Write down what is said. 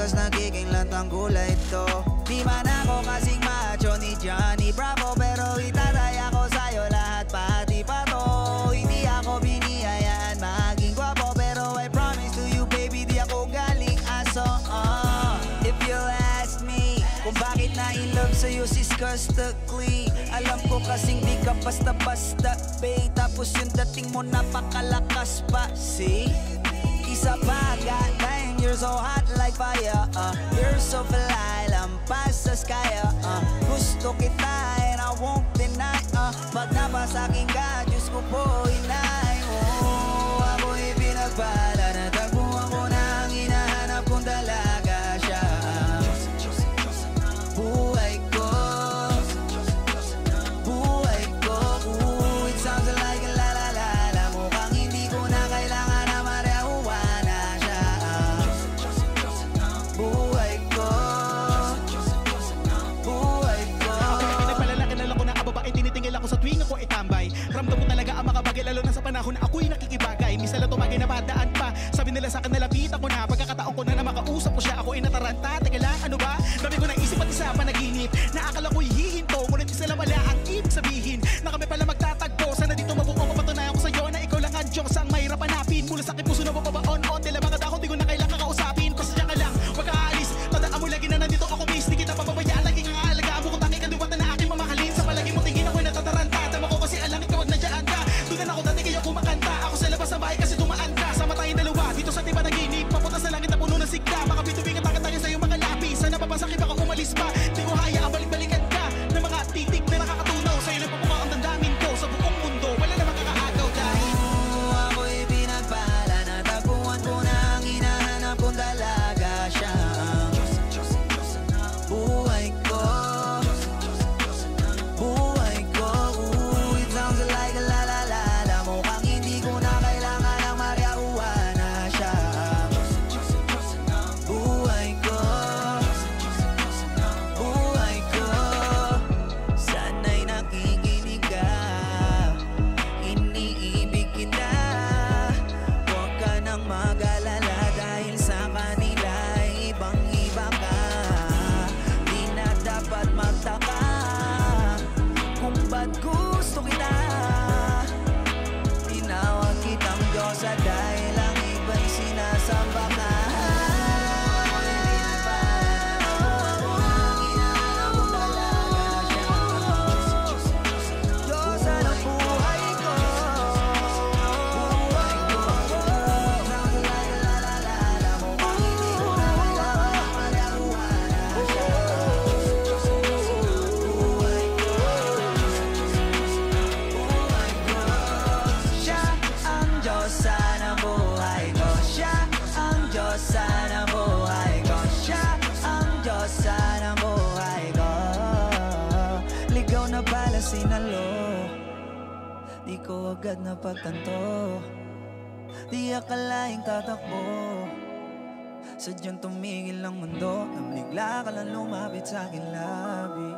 Cause nagiging lantang kulay to. Di man ako kasing macho ni Johnny Bravo, pero itataya ko sa'yo lahat pati pa to. Hindi ako biniyayaan maging gwapo, pero I promise to you baby di ako galing aso. If you ask me kung bakit na-in-love sa'yo sis Custically, alam ko kasing di ka basta-basta babe, tapos yung dating mo napakalakas pa. See? Isa pa, goddamn, you're so hot like fire. You're so fly, lampas sa sky. Gusto kita and I won't deny. Pag napasakin ka, Diyos ko po inay. Ako'y pinagpala, natagpuan ko na ang hinahanap kong dalaga siya. Buhay ko, buhay ko. It sounds like a la-la-la-la. Mukhang hindi ko na kailangan na marihuana siya. Buhay ko, buhay ko. Ako'y pinagpalala, kilala ko na ang babae, tinitingil ako sa tuwing ako itambay. Ramdam ko talaga ang mga bagay, lalo na sa panahon na ako'y nakikibagay. Misa lang tumagay na padaan pa, sabi nila sa akin nalapitan ko na. Pagkakataon ko na makausap ko siya, ako'y nataranta. Teka lang, ano ba? Dami ko naisip pati sa panaginip, na akala ko'y hihinto, ngunit isa lang wala ang ibig sabihin na kami pala magtatagpo. Sana dito mabuo, mapatunayan ko sa'yo na ikaw lang ang Diyos ang mahirap hanapin. Mula sa aking puso na mapabaon-on, tila mga dahon di ko na kailangan kausapin. Pasensya ka lang, wag ka aalis, tandaan mo lagi na nandito ako miss. Di kita pababayaan, lagi kang aalagaan mo kung tangi kaliwatan na aking mamahalin. Sa palagi mo tingin ako'y natataranta, tama ko kasi alam ikaw wag nandiyan ka. Doon ako dati kaya kumakanta, ako sa labas ng bahay kasi tumaan ka. Sama tayong dalawa, dito sa tiba naginip, papunta sa langit na puno ng sigla. Mga bitubi ka tayo sa iyong mga lapis, sana papasakit baka umalis pa. Di ko hayaan balik-balikan ka ng mga titik na nakakatunaw. Sa'yo lang papuka ang dandamin ko sa buong mundo, wala namang kakaagaw dahil ako'y pinagpala, natagpuan ko na ang hinahanap kong dalaga siya. Buhay ko, buhay ko. It sounds like a la-la-la-la. Mukhang hindi ko na kailangan ng marihuana siya. Buhay ko, buhay ko. Sana'y nakikinig ka, iniibig kita. Huwag ka nang mag-alala dahil sa kanila ay ibang-iba ka. Di na dapat magtaka kung ba't gusto kita. Tinawag kitang Diyosa dahil ang iba'y sinasamba ka. Diyosa ng buhay ko, buhay ko. Sounds like a la-la-la-la. Mukhang hindi ko na kailangan marihuana siya. Buhay ko, buhay ko. Siya ang Diyosa ng buhay ko. Siya ang Diyosa ng buhay ko. Siya ang Diyosa ng buhay ko. Ligaw na pala sinalo, di ko agad napagtanto. Di akalaing tatakbo, sadyang tumigil ang mundo nang bigla ka lang lumapit sa akin labi.